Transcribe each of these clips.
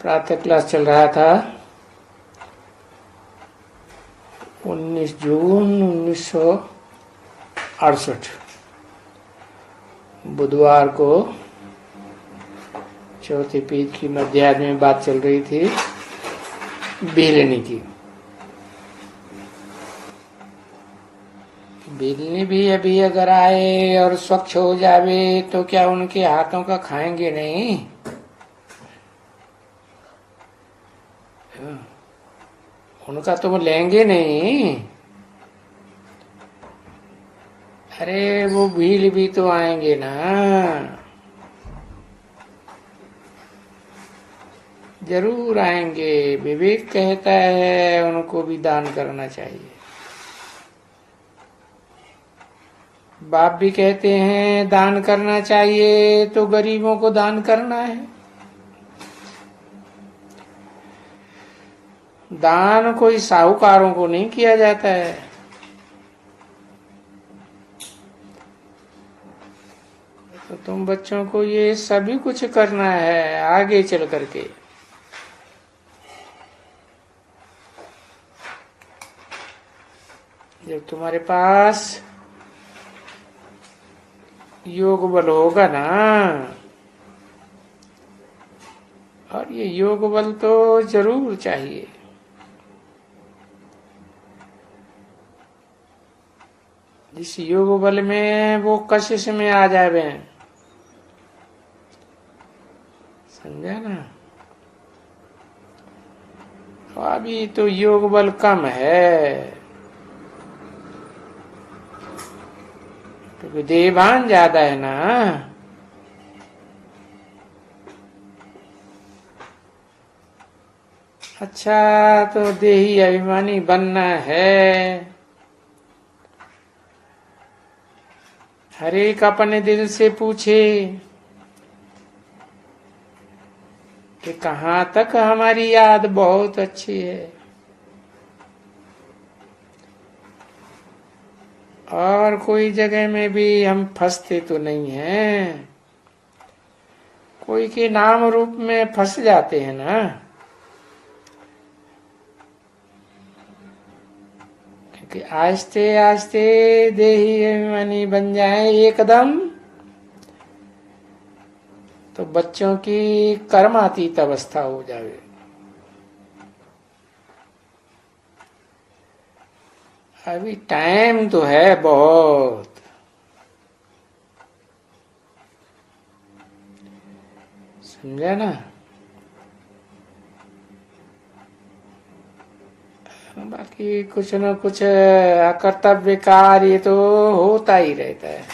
प्रातः क्लास चल रहा था 19 जून 1968 बुधवार को चौथे पेज की मध्याह्न में बात चल रही थी बेलनी की। बेलनी भी अभी अगर आए और स्वच्छ हो जावे तो क्या उनके हाथों का खाएंगे नहीं? उनका तो वो लेंगे नहीं। अरे वो भील भी तो आएंगे ना, जरूर आएंगे। विवेक कहता है उनको भी दान करना चाहिए। बाप भी कहते हैं दान करना चाहिए, तो गरीबों को दान करना है। दान कोई साहूकारों को नहीं किया जाता है। तो तुम बच्चों को ये सभी कुछ करना है आगे चल करके। जब तुम्हारे पास योग बल होगा ना, और ये योग बल तो जरूर चाहिए। जिस योग बल में वो कशिश में आ जावे, समझा ना? अभी तो योग बल कम है, क्योंकि देहभान ज्यादा है ना। अच्छा, तो देही अभिमानी बनना है। हर एक अपने दिल से पूछे कि कहाँ तक हमारी याद बहुत अच्छी है, और कोई जगह में भी हम फंसते तो नहीं हैं। कोई के नाम रूप में फंस जाते हैं ना, क्योंकि आस्ते आस्ते देही अभिमानी बन जाए एकदम, तो बच्चों की कर्मातीत अवस्था हो जावे। अभी टाइम तो है बहुत। समझा ना? बाकी कुछ न कुछ कर्तव्य कार्य तो होता ही रहता है।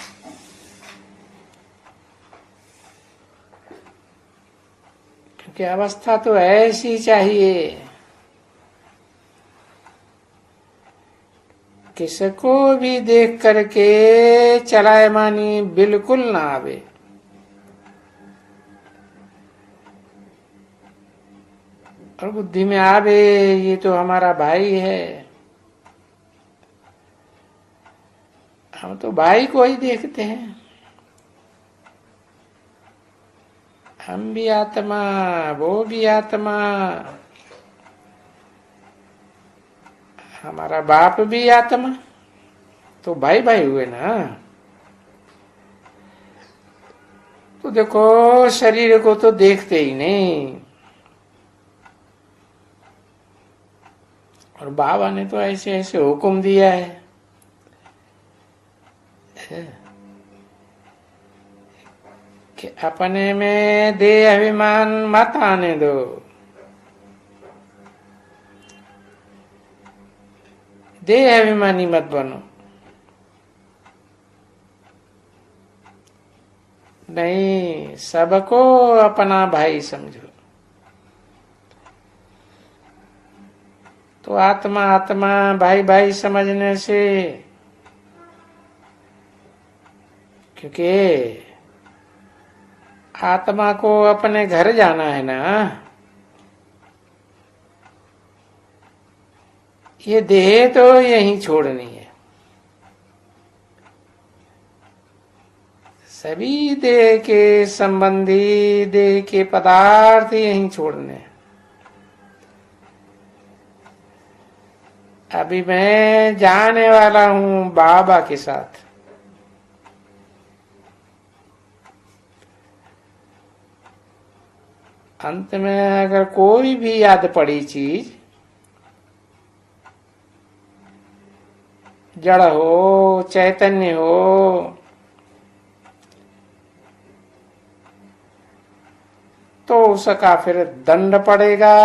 क्योंकि अवस्था तो ऐसी चाहिए, किसको भी देख करके चलायमानी बिल्कुल ना आवे। और बुद्धि में आवे ये तो हमारा भाई है, हम तो भाई को ही देखते हैं। हम भी आत्मा, वो भी आत्मा, हमारा बाप भी आत्मा, तो भाई भाई हुए ना। तो देखो, शरीर को तो देखते ही नहीं, और बाबा ने तो ऐसे ऐसे हुक्म दिया है कि अपने में देह अभिमान मत आने दो। देह अभिमानी मत बनो। नहीं, सबको अपना भाई समझो। तो आत्मा आत्मा भाई भाई समझने से, क्योंकि आत्मा को अपने घर जाना है ना। ये देह तो यहीं छोड़नी है। सभी देह के संबंधी, देह के पदार्थ यहीं छोड़ने हैं। अभी मैं जाने वाला हूं बाबा के साथ। अंत में अगर कोई भी याद पड़ी चीज, जड़ हो चैतन्य हो, तो उसका फिर दंड पड़ेगा।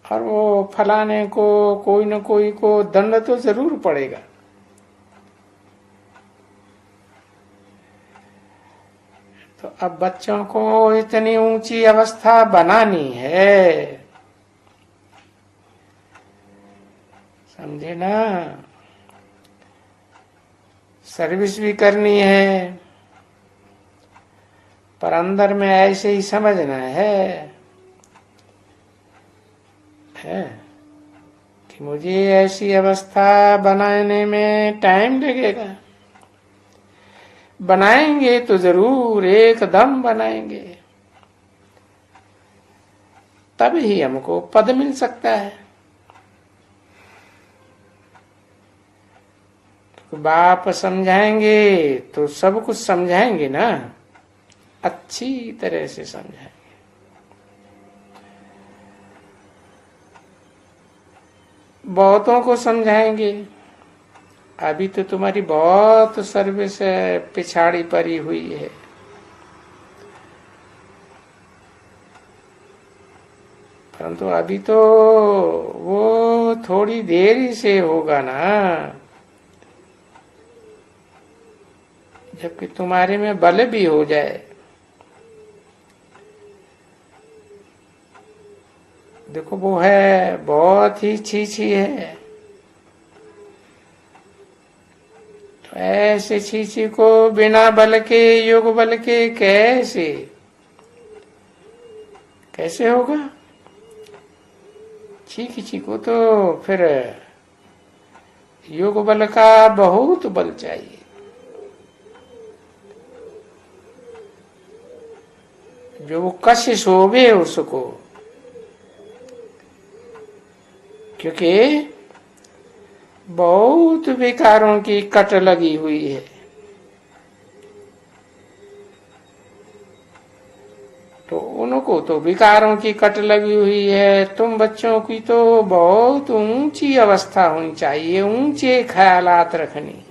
और वो फलाने को, कोई न कोई को दंड तो जरूर पड़ेगा। तो अब बच्चों को इतनी ऊंची अवस्था बनानी है, समझे ना। सर्विस भी करनी है, पर अंदर में ऐसे ही समझना है कि मुझे ऐसी अवस्था बनाने में टाइम लगेगा। बनाएंगे तो जरूर, एकदम बनाएंगे, तब ही हमको पद मिल सकता है। तो बाप समझाएंगे तो सब कुछ समझाएंगे ना, अच्छी तरह से समझाएंगे। बहुतों को समझाएंगे। अभी तो तुम्हारी बहुत सर्विस पिछाड़ी पड़ी हुई है। परंतु अभी तो वो थोड़ी देरी से होगा ना, जबकि तुम्हारे में बल भी हो जाए। देखो वो है बहुत ही छीछी है, तो ऐसे छीछी को बिना बल के, योग बल के कैसे होगा। छीछी को तो फिर योग बल का बहुत बल चाहिए। जो वो कष्ट शोभे उसको, क्योंकि बहुत विकारों की कट लगी हुई है। तो उनको तो विकारों की कट लगी हुई है। तुम बच्चों की तो बहुत ऊंची अवस्था होनी चाहिए, ऊंचे ख्यालात रखनी।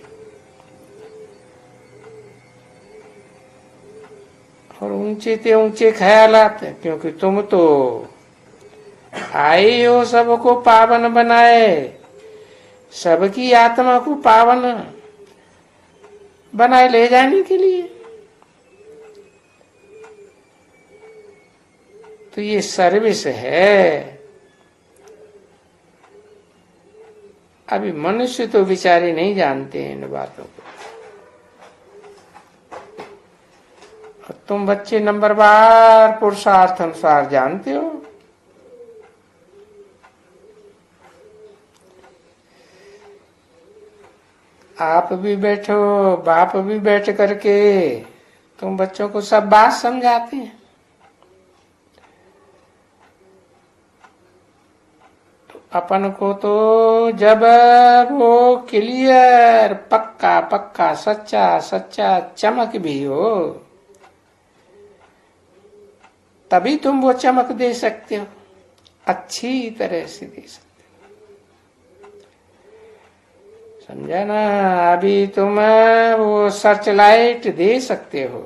और ऊंचे ते ऊंचे ख्यालात, क्योंकि तुम तो आए हो सबको पावन बनाए, सबकी आत्मा को पावन बनाए ले जाने के लिए। तो ये सर्विस है। अभी मनुष्य तो बेचारे नहीं जानते हैं इन बातों को। और तुम बच्चे नंबरवार पुरुषार्थ अनुसार जानते हो। आप भी बैठो, बाप भी बैठ करके तुम बच्चों को सब बात समझाते हैं। तो अपन को तो जब वो क्लियर, पक्का पक्का, सच्चा सच्चा चमक भी हो, तभी तुम वो चमक दे सकते हो, अच्छी तरह से दे सकते हो। समझा ना। अभी तुम वो सर्च लाइट दे सकते हो,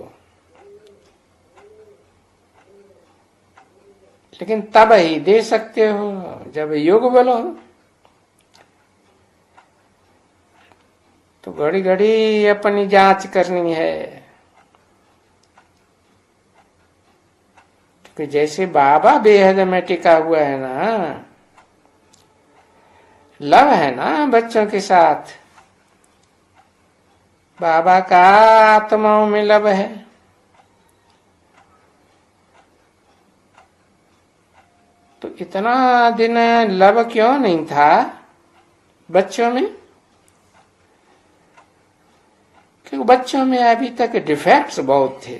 लेकिन तब ही दे सकते हो जब योग बल हो। तो घड़ी घड़ी अपनी जांच करनी है। क्योंकि जैसे बाबा बेहद में टिका हुआ है ना, लव है ना बच्चों के साथ, बाबा का आत्माओं में लव है। तो इतना दिन लव क्यों नहीं था बच्चों में? क्योंकि बच्चों में अभी तक डिफेक्ट्स बहुत थे।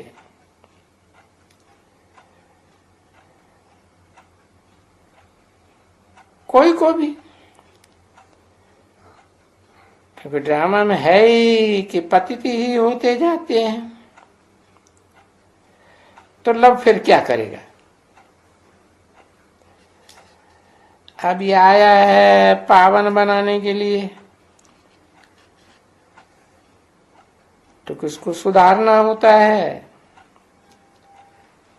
कोई को भी, क्योंकि ड्रामा में है ही कि पतित ही होते जाते हैं, तो लव फिर क्या करेगा। अब ये आया है पावन बनाने के लिए, तो किसको सुधारना होता है।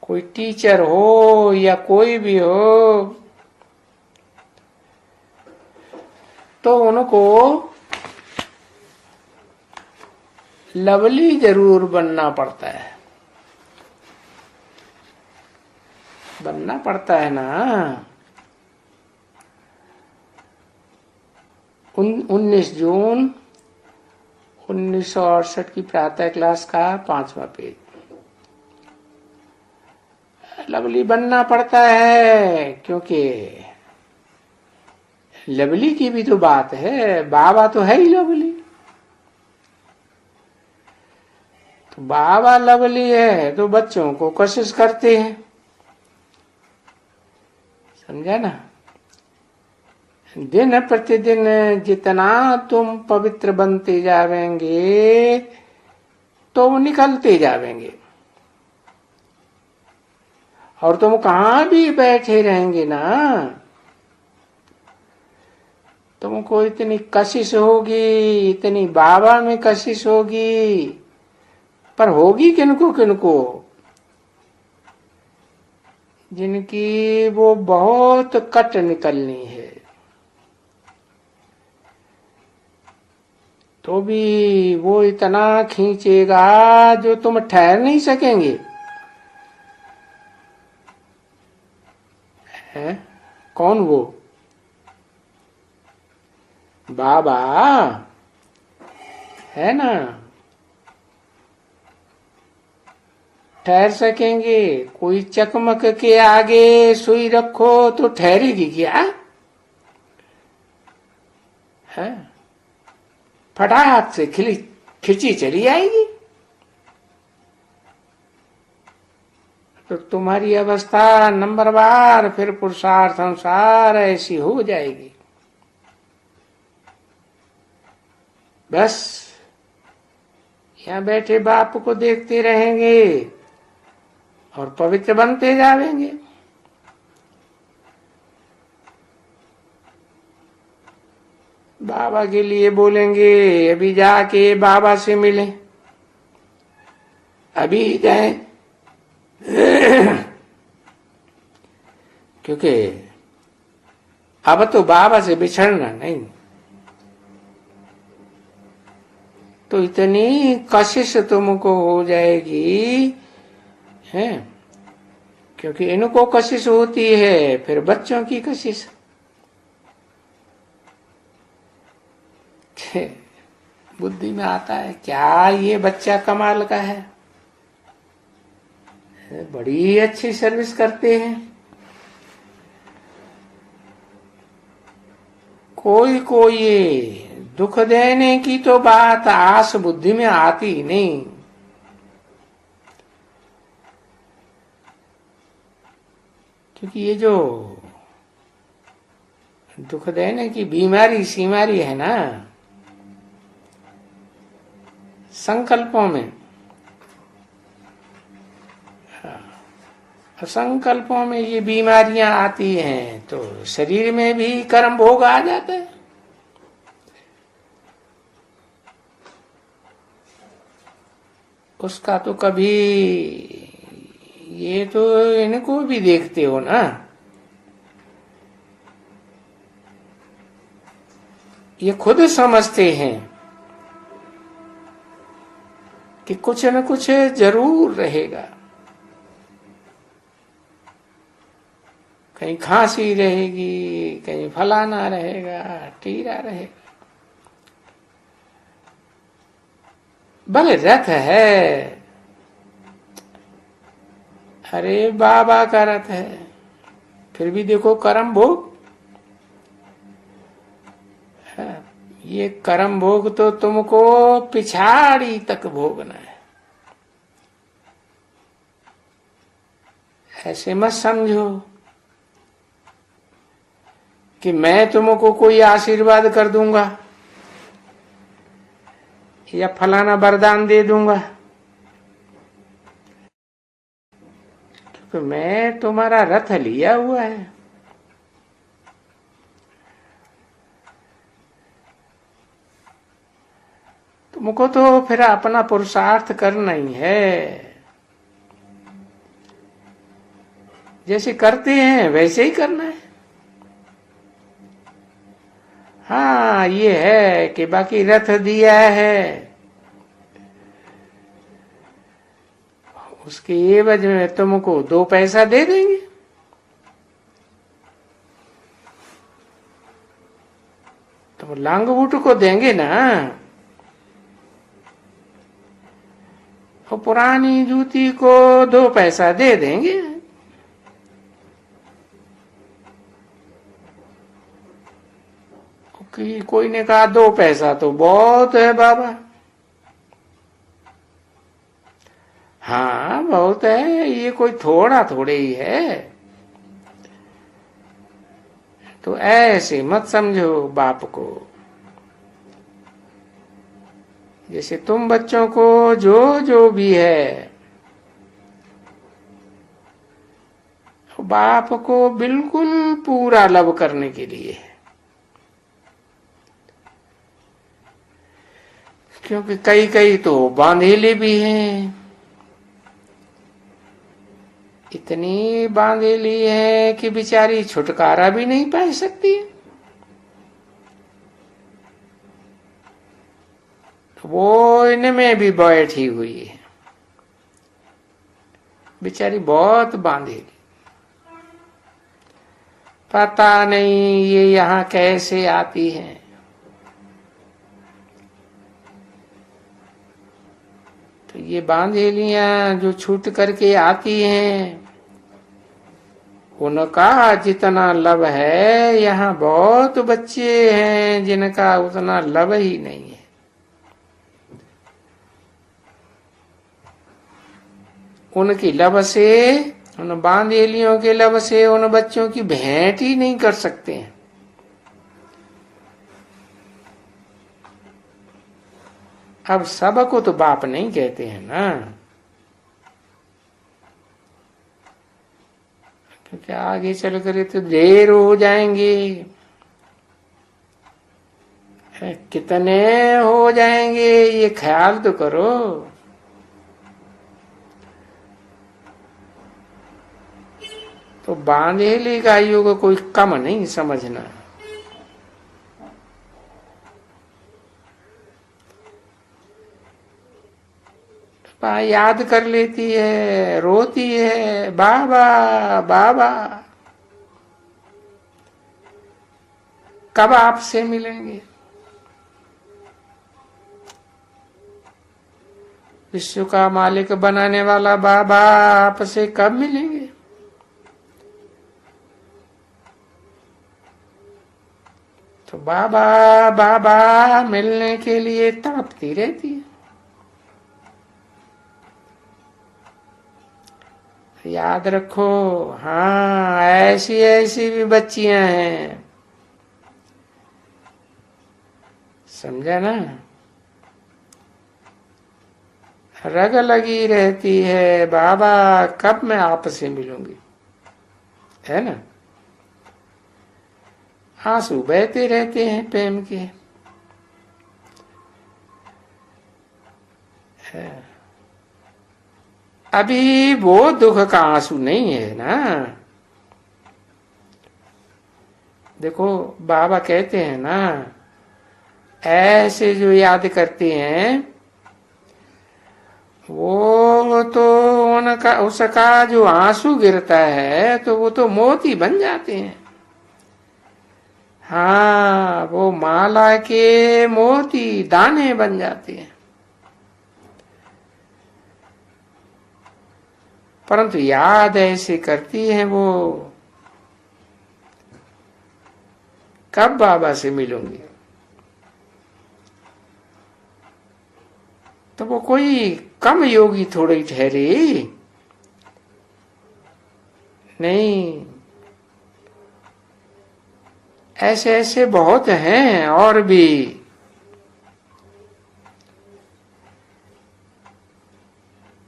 कोई टीचर हो या कोई भी हो, तो उनको लवली जरूर बनना पड़ता है, बनना पड़ता है ना। 19 जून 1968 की प्रातः क्लास का 5वां पेज। लवली बनना पड़ता है क्योंकि लवली की भी तो बात है, बाबा तो है ही लवली, तो बाबा लवली है तो बच्चों को कोशिश करते हैं, समझा ना। दिन प्रतिदिन जितना तुम पवित्र बनते जावेंगे तो वो निकलते जावेंगे, और तुम कहां भी बैठे रहेंगे ना, तुमको इतनी कशिश होगी, इतनी बाबा में कशिश होगी, पर होगी किनको किनको, जिनकी वो बहुत कट निकलनी है, तो भी वो इतना खींचेगा जो तुम ठहर नहीं सकेंगे। है कौन वो? बाबा है ना। ठहर सकेंगे? कोई चकमक के आगे सुई रखो तो ठहरेगी क्या? है फटाक से खिंची चली आएगी। तो तुम्हारी अवस्था नंबरवार फिर पुरुषार्थ अनुसार ऐसी हो जाएगी। बस यहां बैठे बाप को देखते रहेंगे और पवित्र बनते जाएंगे। बाबा के लिए बोलेंगे अभी जाके बाबा से मिले, अभी जाए क्योंकि अब तो बाबा से बिछड़ना नहीं। तो इतनी कशिश तुमको हो जाएगी है, क्योंकि इनको कशिश होती है, फिर बच्चों की कशिश। बुद्धि में आता है क्या ये बच्चा कमाल का है, बड़ी अच्छी सर्विस करते हैं। कोई को ये दुख देने की तो बात आस बुद्धि में आती ही नहीं। क्योंकि ये जो दुख देने की बीमारी सीमारी है ना, संकल्पों में, संकल्पों में ये बीमारियां आती हैं तो शरीर में भी कर्म भोग आ जाता है। उसका तो कभी, ये तो इनको भी देखते हो ना, ये खुद समझते हैं कि कुछ न कुछ जरूर रहेगा, कहीं खांसी रहेगी, कहीं फलाना रहेगा, टीरा रहेगा। भले रथ है, अरे बाबा का रथ है, फिर भी देखो कर्म भोग। ये कर्म भोग तो तुमको पिछाड़ी तक भोगना है, ऐसे मत समझो कि मैं तुमको कोई आशीर्वाद कर दूंगा या फलाना वरदान दे दूंगा, क्योंकि मैं तुम्हारा रथ लिया हुआ है। तुमको तो फिर अपना पुरुषार्थ करना ही है, जैसे करते हैं वैसे ही करना है। हाँ, ये है कि बाकी रथ दिया है, उसके एवज में तुमको 2 पैसा दे देंगे। तुम लांगबूट को देंगे ना, तो पुरानी जूती को 2 पैसा दे देंगे। कि कोई ने कहा 2 पैसा तो बहुत है बाबा। हाँ बहुत है, ये कोई थोड़ा थोड़े ही है। तो ऐसे मत समझो बाप को। जैसे तुम बच्चों को जो जो भी है, बाप को बिल्कुल पूरा लव करने के लिए है। क्योंकि कई कई तो बांधेले भी हैं, इतनी बांधेली है कि बेचारी छुटकारा भी नहीं पा सकती। वो इनमें भी बैठी हुई है, बेचारी बहुत बांधेली। पता नहीं ये यहाँ कैसे आती है। तो ये बांधेलियां जो छूट करके आती हैं, उनका जितना लव है, यहाँ बहुत बच्चे हैं जिनका उतना लव ही नहीं है। उनकी लव से, उन बांधेलियों के लव से उन बच्चों की भेंट ही नहीं कर सकते हैं। अब सबको तो बाप नहीं कहते हैं ना, क्योंकि आगे चल कर तो देर हो जाएंगे। कितने हो जाएंगे ये ख्याल तो करो। तो बांधेली गायों को कोई कम नहीं समझना। याद कर लेती है, रोती है, बाबा बाबा कब आपसे मिलेंगे। विश्व का मालिक बनाने वाला बाबा आपसे कब मिलेंगे। तो बाबा बाबा मिलने के लिए तड़पती रहती है। याद रखो, हाँ ऐसी ऐसी भी बच्चियां हैं, समझा ना। रग लगी रहती है, बाबा कब मैं आपसे मिलूंगी, है ना। आंसू बहते रहते हैं प्रेम के। अभी वो दुख का आंसू नहीं है ना। देखो बाबा कहते हैं ना, ऐसे जो याद करते हैं वो तो उनका, उसका जो आंसू गिरता है तो वो तो मोती बन जाते हैं। हाँ, वो माला के मोती दाने बन जाते हैं। परंतु याद ऐसे करती है वो, कब बाबा से मिलूंगी। तो वो कोई कम योगी थोड़ी ठहरे नहीं। ऐसे ऐसे बहुत हैं और भी।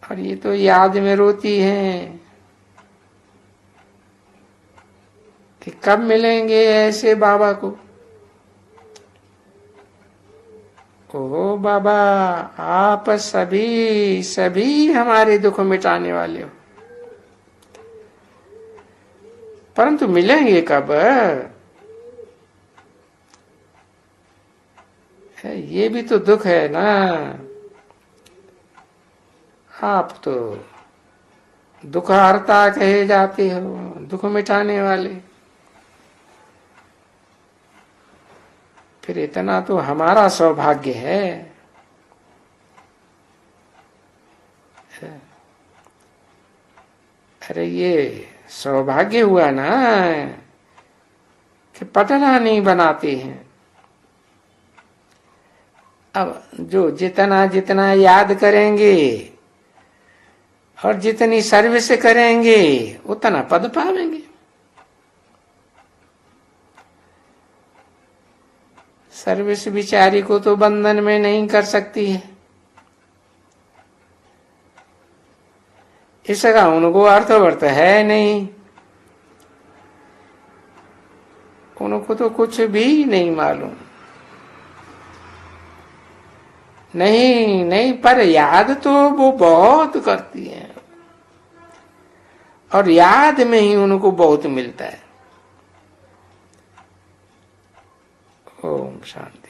और ये तो याद में रोती हैं कि कब मिलेंगे ऐसे बाबा को। ओ बाबा, आप सभी सभी हमारे दुख मिटाने वाले हो, परंतु मिलेंगे कब? ये भी तो दुख है ना। आप तो दुख हरता कहे जाते हो, दुख मिटाने वाले। फिर इतना तो हमारा सौभाग्य है। अरे ये सौभाग्य हुआ ना कि पटना नहीं बनाते हैं। अब जो जितना जितना याद करेंगे और जितनी सर्विस करेंगे उतना पद पावेंगे। सर्विस बिचारी को तो बंधन में नहीं कर सकती है, इसका उनको अर्थवर्थ है नहीं। उनको तो कुछ भी नहीं मालूम। नहीं नहीं, पर याद तो वो बहुत करती हैं और याद में ही उनको बहुत मिलता है। ओम शांति।